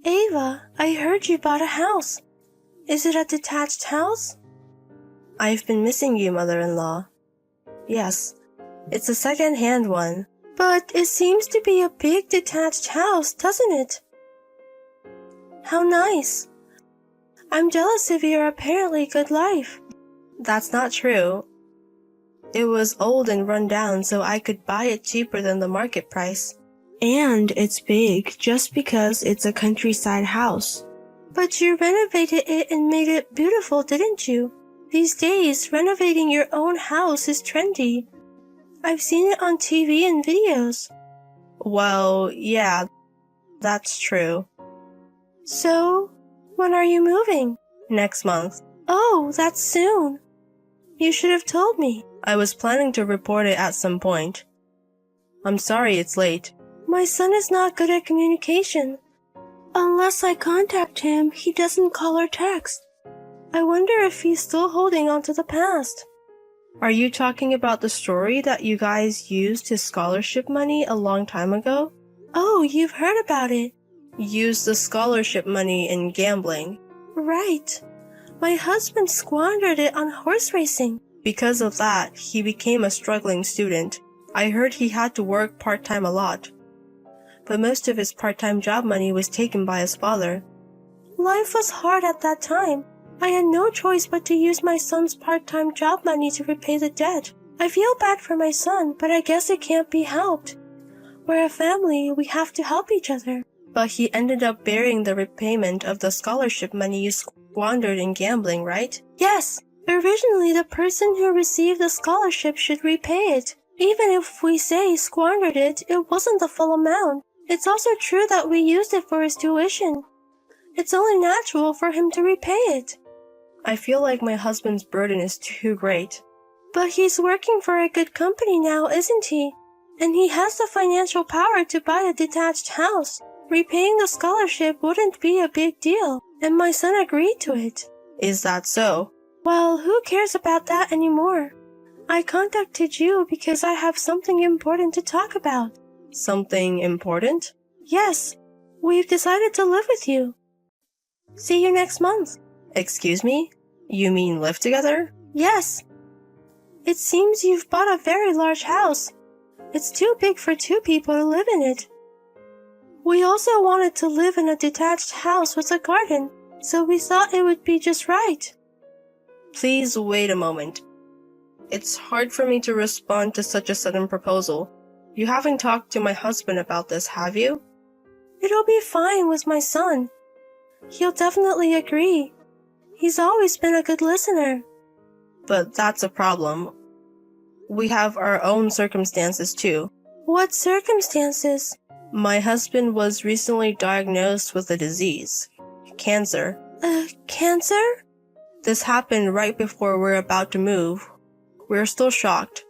Ava, I heard you bought a house. Is it a detached house? I've been missing you, mother-in-law. Yes, it's a second-hand one. But it seems to be a big detached house, doesn't it? How nice. I'm jealous of your apparently good life. That's not true. It was old and run down, so I could buy it cheaper than the market price. And it's big just because it's a countryside house. But you renovated it and made it beautiful, didn't you? These days, renovating your own house is trendy. I've seen it on TV and videos. Well, yeah, that's true. So, when are you moving? Next month. Oh, that's soon. You should have told me. I was planning to report it at some point. I'm sorry it's late. My son is not good at communication. Unless I contact him, he doesn't call or text. I wonder if he's still holding on to the past. Are you talking about the story that you guys used his scholarship money a long time ago? Oh, you've heard about it. Used the scholarship money in gambling. Right. My husband squandered it on horse racing. Because of that, he became a struggling student. I heard he had to work part-time a lot. But most of his part-time job money was taken by his father. Life was hard at that time. I had no choice but to use my son's part-time job money to repay the debt. I feel bad for my son, but I guess it can't be helped. We're a family, we have to help each other. But he ended up bearing the repayment of the scholarship money you squandered in gambling, right? Yes. Originally, the person who received the scholarship should repay it. Even if we say squandered it, it wasn't the full amount. It's also true that we used it for his tuition. It's only natural for him to repay it. I feel like my husband's burden is too great. But he's working for a good company now, isn't he? And he has the financial power to buy a detached house. Repaying the scholarship wouldn't be a big deal, and my son agreed to it. Is that so? Well, who cares about that anymore? I contacted you because I have something important to talk about. Something important? Yes, we've decided to live with you. See you next month. Excuse me? You mean live together? Yes. It seems you've bought a very large house. It's too big for two people to live in it. We also wanted to live in a detached house with a garden, so we thought it would be just right. Please wait a moment. It's hard for me to respond to such a sudden proposal. You haven't talked to my husband about this, have you? It'll be fine with my son. He'll definitely agree. He's always been a good listener. But that's a problem. We have our own circumstances too. What circumstances? My husband was recently diagnosed with a disease. Cancer. Cancer? This happened right before we're about to move. We're still shocked.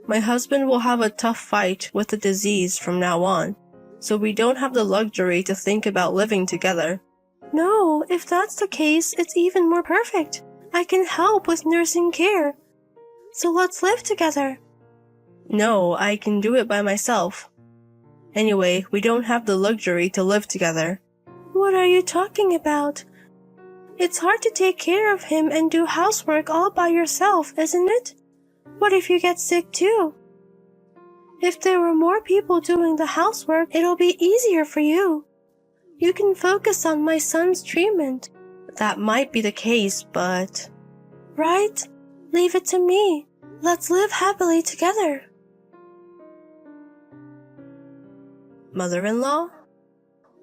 My husband will have a tough fight with the disease from now on, so we don't have the luxury to think about living together. No, if that's the case, it's even more perfect. I can help with nursing care. So let's live together. No, I can do it by myself. Anyway, we don't have the luxury to live together. What are you talking about? It's hard to take care of him and do housework all by yourself, isn't it? What if you get sick too? If there were more people doing the housework, it'll be easier for you. You can focus on my son's treatment. That might be the case, but... Right? Leave it to me. Let's live happily together. Mother-in-law?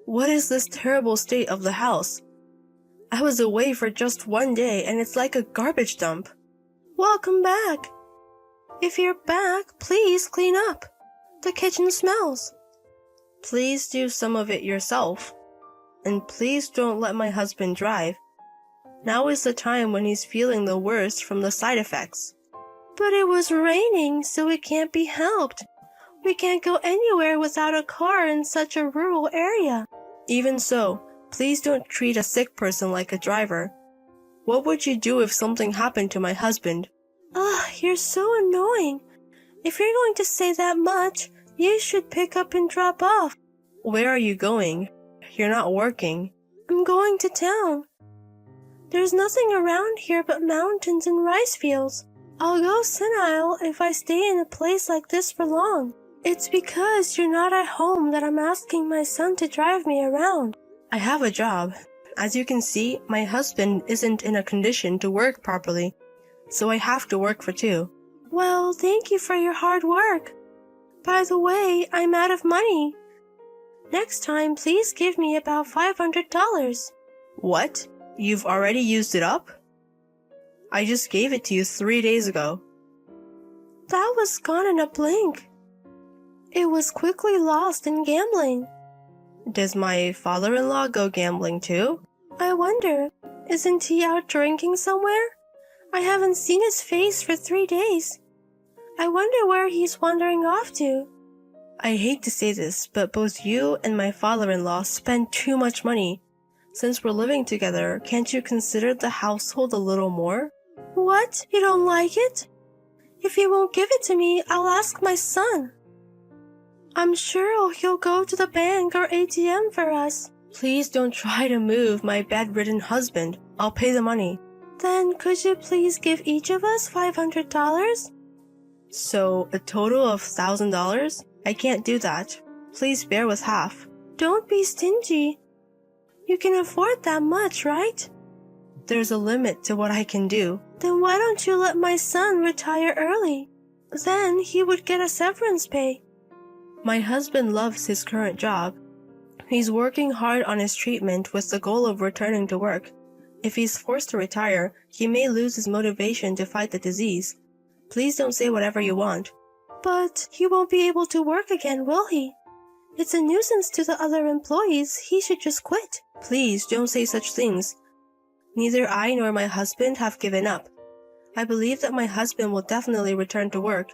What is this terrible state of the house? I was away for just one day and it's like a garbage dump. Welcome back. If you're back, please clean up. The kitchen smells. Please do some of it yourself. And please don't let my husband drive. Now is the time when he's feeling the worst from the side effects. But it was raining, so it can't be helped. We can't go anywhere without a car in such a rural area. Even so, please don't treat a sick person like a driver. What would you do if something happened to my husband? Ugh, you're so annoying. If you're going to say that much, you should pick up and drop off. Where are you going? You're not working. I'm going to town. There's nothing around here but mountains and rice fields. I'll go senile if I stay in a place like this for long. It's because you're not at home that I'm asking my son to drive me around. I have a job. As you can see, my husband isn't in a condition to work properly, so I have to work for two. Well, thank you for your hard work. By the way, I'm out of money. Next time, please give me about $500. What? You've already used it up? I just gave it to you 3 days ago. That was gone in a blink. It was quickly lost in gambling. Does my father-in-law go gambling too? I wonder, isn't he out drinking somewhere? I haven't seen his face for 3 days. I wonder where he's wandering off to. I hate to say this, but both you and my father-in-law spend too much money. Since we're living together, can't you consider the household a little more? What? You don't like it? If you won't give it to me, I'll ask my son. I'm sure he'll go to the bank or ATM for us. Please don't try to move my bedridden husband. I'll pay the money. Then could you please give each of us $500? So, a total of $1,000? I can't do that. Please bear with half. Don't be stingy. You can afford that much, right? There's a limit to what I can do. Then why don't you let my son retire early? Then he would get a severance pay. My husband loves his current job. He's working hard on his treatment with the goal of returning to work. If he's forced to retire, he may lose his motivation to fight the disease. Please don't say whatever you want. But he won't be able to work again, will he? It's a nuisance to the other employees. He should just quit. Please don't say such things. Neither I nor my husband have given up. I believe that my husband will definitely return to work.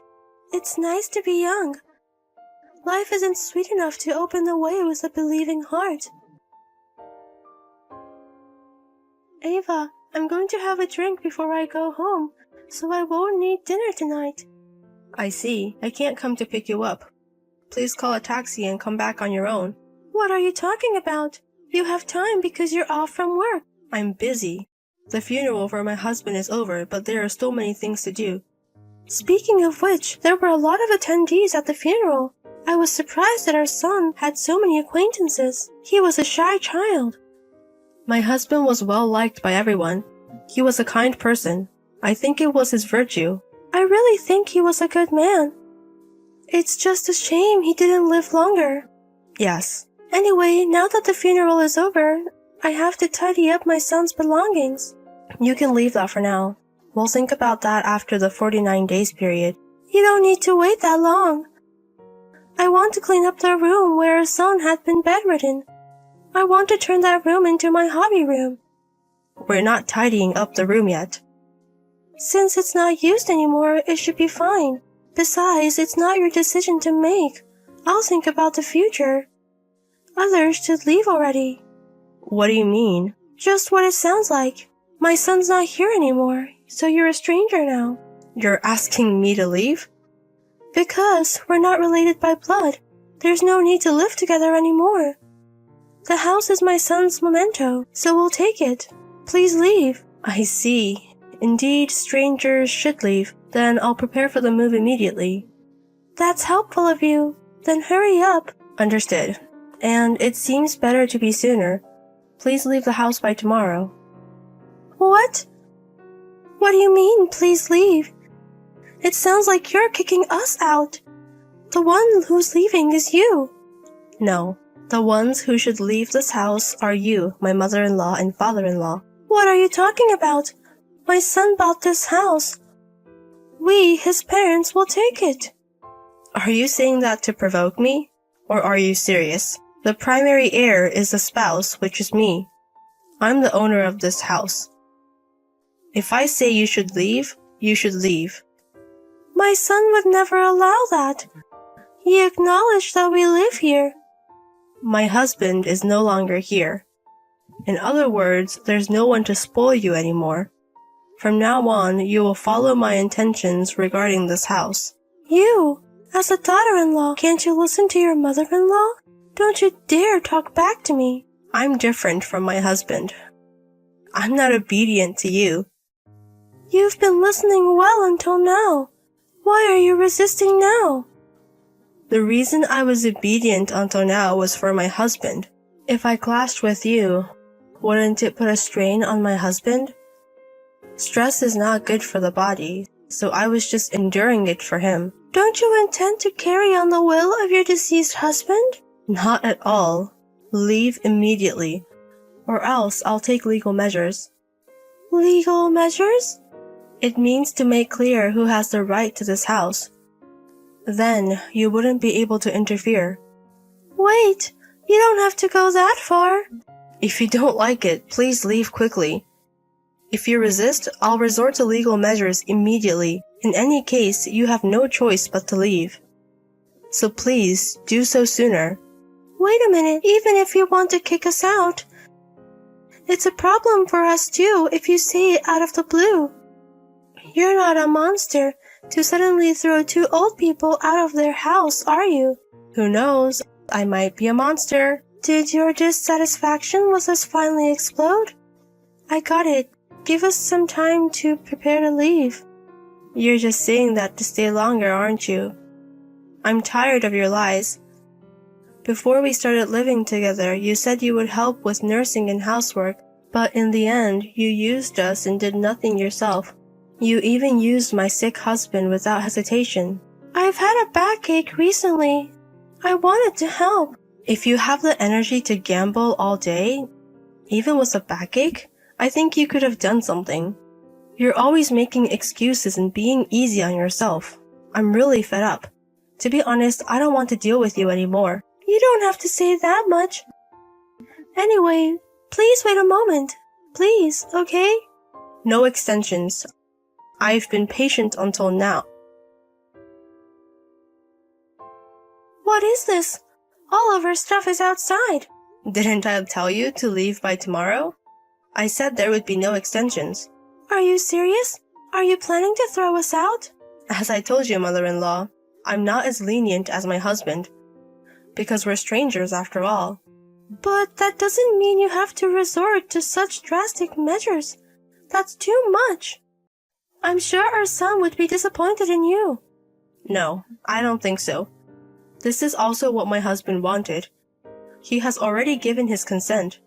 It's nice to be young. Life isn't sweet enough to open the way with a believing heart. Ava, I'm going to have a drink before I go home, so I won't need dinner tonight. I see. I can't come to pick you up. Please call a taxi and come back on your own. What are you talking about? You have time because you're off from work. I'm busy. The funeral for my husband is over, but there are still many things to do. Speaking of which, there were a lot of attendees at the funeral. I was surprised that our son had so many acquaintances. He was a shy child. My husband was well liked by everyone. He was a kind person. I think it was his virtue. I really think he was a good man. It's just a shame he didn't live longer. Yes. Anyway, now that the funeral is over, I have to tidy up my son's belongings. You can leave that for now. We'll think about that after the 49 days period. You don't need to wait that long. I want to clean up the room where our son had been bedridden. I want to turn that room into my hobby room. We're not tidying up the room yet. Since it's not used anymore, it should be fine. Besides, it's not your decision to make. I'll think about the future. Others should leave already. What do you mean? Just what it sounds like. My son's not here anymore, so you're a stranger now. You're asking me to leave? Because we're not related by blood. There's no need to live together anymore. The house is my son's memento, so we'll take it. Please leave. I see. Indeed, strangers should leave. Then I'll prepare for the move immediately. That's helpful of you. Then hurry up. Understood. And it seems better to be sooner. Please leave the house by tomorrow. What? What do you mean, please leave? It sounds like you're kicking us out. The one who's leaving is you. No. The ones who should leave this house are you, my mother-in-law and father-in-law. What are you talking about? My son bought this house. We, his parents, will take it. Are you saying that to provoke me? Or are you serious? The primary heir is the spouse, which is me. I'm the owner of this house. If I say you should leave, you should leave. My son would never allow that. He acknowledged that we live here. My husband is no longer here. In other words, there's no one to spoil you anymore. From now on, you will follow my intentions regarding this house. You, as a daughter-in-law, can't you listen to your mother-in-law? Don't you dare talk back to me. I'm different from my husband. I'm not obedient to you. You've been listening well until now. Why are you resisting now? The reason I was obedient until now was for my husband. If I clashed with you, wouldn't it put a strain on my husband? Stress is not good for the body, so I was just enduring it for him. Don't you intend to carry on the will of your deceased husband? Not at all. Leave immediately, or else I'll take legal measures. Legal measures? It means to make clear who has the right to this house. Then you wouldn't be able to interfere. Wait, you don't have to go that far. If you don't like it, please leave quickly. If you resist, I'll resort to legal measures immediately. In any case, you have no choice but to leave. So please, do so sooner. Wait a minute, even if you want to kick us out, it's a problem for us too if you say it out of the blue. You're not a monster to suddenly throw two old people out of their house, are you? Who knows? I might be a monster. Did your dissatisfaction with us finally explode? I got it. Give us some time to prepare to leave. You're just saying that to stay longer, aren't you? I'm tired of your lies. Before we started living together, you said you would help with nursing and housework, but in the end, you used us and did nothing yourself. You even used my sick husband without hesitation. I've had a backache recently. I wanted to help. If you have the energy to gamble all day, even with a backache, I think you could have done something. You're always making excuses and being easy on yourself. I'm really fed up. To be honest, I don't want to deal with you anymore. You don't have to say that much. Anyway, please wait a moment. Please, okay? No extensions. I've been patient until now. What is this? All of our stuff is outside. Didn't I tell you to leave by tomorrow? I said there would be no extensions. Are you serious? Are you planning to throw us out? As I told you, mother-in-law, I'm not as lenient as my husband. Because we're strangers after all. But that doesn't mean you have to resort to such drastic measures. That's too much. I'm sure our son would be disappointed in you. No, I don't think so. This is also what my husband wanted. He has already given his consent.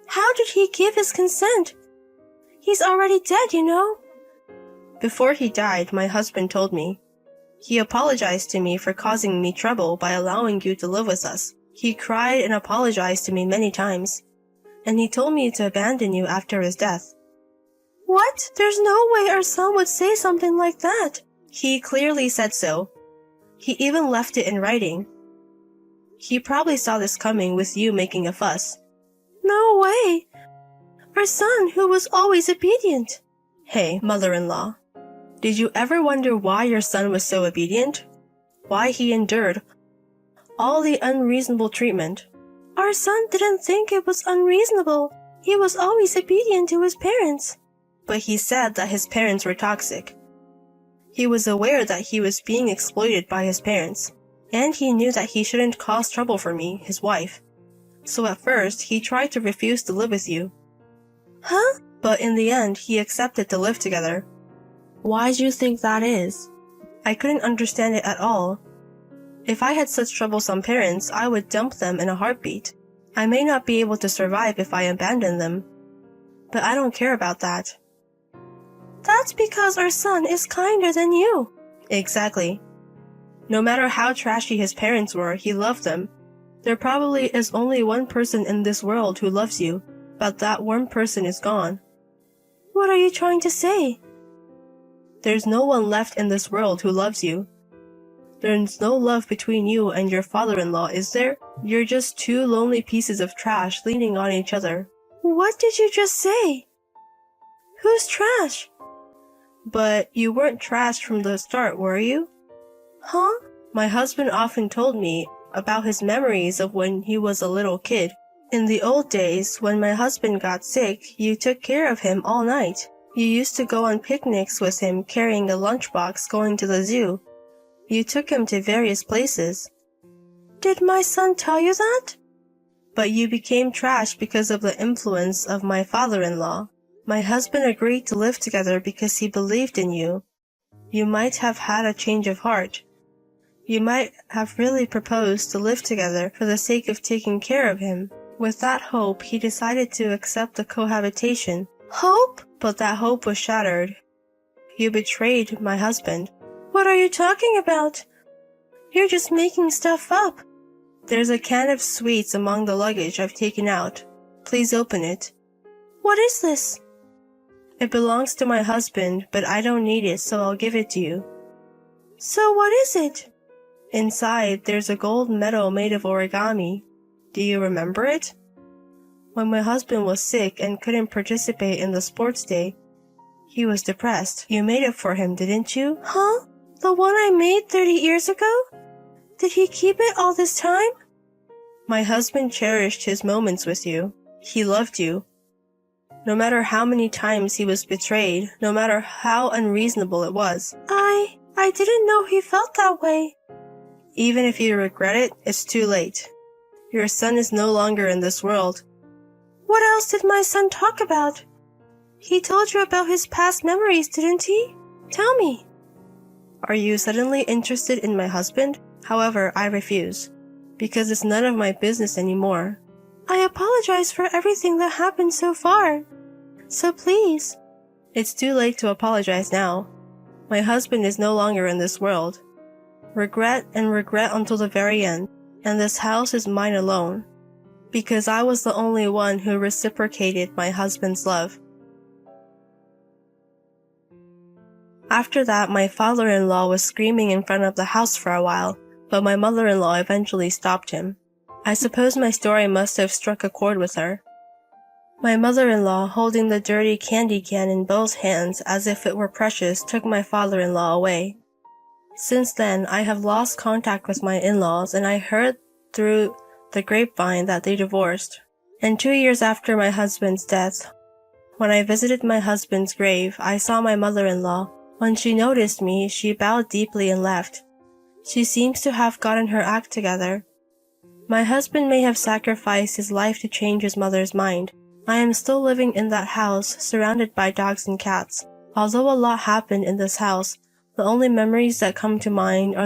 How did he give his consent? He's already dead, you know. Before he died, my husband told me. He apologized to me for causing me trouble by allowing you to live with us. He cried and apologized to me many times. And he told me to abandon you after his death. What? There's no way our son would say something like that. He clearly said so. He even left it in writing. He probably saw this coming with you making a fuss. No way. Our son, who was always obedient. Hey, mother-in-law. Did you ever wonder why your son was so obedient? Why he endured all the unreasonable treatment? Our son didn't think it was unreasonable. He was always obedient to his parents. But he said that his parents were toxic. He was aware that he was being exploited by his parents, and he knew that he shouldn't cause trouble for me, his wife. So at first, he tried to refuse to live with you. Huh? But in the end, he accepted to live together. Why do you think that is? I couldn't understand it at all. If I had such troublesome parents, I would dump them in a heartbeat. I may not be able to survive if I abandon them. But I don't care about that. That's because our son is kinder than you. Exactly. No matter how trashy his parents were, he loved them. There probably is only one person in this world who loves you, but that one person is gone. What are you trying to say? There's no one left in this world who loves you. There's no love between you and your father-in-law, is there? You're just two lonely pieces of trash leaning on each other. What did you just say? Who's trash? But you weren't trashed from the start, were you? Huh? My husband often told me about his memories of when he was a little kid. In the old days, when my husband got sick, you took care of him all night. You used to go on picnics with him carrying a lunchbox going to the zoo. You took him to various places. Did my son tell you that? But you became trash because of the influence of my father-in-law. My husband agreed to live together because he believed in you. You might have had a change of heart. You might have really proposed to live together for the sake of taking care of him. With that hope, he decided to accept the cohabitation. Hope? But that hope was shattered. You betrayed my husband. What are you talking about? You're just making stuff up. There's a can of sweets among the luggage I've taken out. Please open it. What is this? It belongs to my husband, but I don't need it, so I'll give it to you. So what is it? Inside, there's a gold medal made of origami. Do you remember it? When my husband was sick and couldn't participate in the sports day, he was depressed. You made it for him, didn't you? Huh? The one I made 30 years ago? Did he keep it all this time? My husband cherished his moments with you. He loved you. No matter how many times he was betrayed, no matter how unreasonable it was. I didn't know he felt that way. Even if you regret it, it's too late. Your son is no longer in this world. What else did my son talk about? He told you about his past memories, didn't he? Tell me. Are you suddenly interested in my husband? However, I refuse, because it's none of my business anymore. I apologize for everything that happened so far. So please. It's too late to apologize now. My husband is no longer in this world. Regret and regret until the very end, and this house is mine alone, because I was the only one who reciprocated my husband's love. After that, my father-in-law was screaming in front of the house for a while, but my mother-in-law eventually stopped him. I suppose my story must have struck a chord with her. My mother-in-law, holding the dirty candy can in both hands as if it were precious, took my father-in-law away. Since then, I have lost contact with my in-laws, and I heard through the grapevine that they divorced. And 2 years after my husband's death, when I visited my husband's grave, I saw my mother-in-law. When she noticed me, she bowed deeply and left. She seems to have gotten her act together. My husband may have sacrificed his life to change his mother's mind. I am still living in that house, surrounded by dogs and cats. Although a lot happened in this house, the only memories that come to mind are the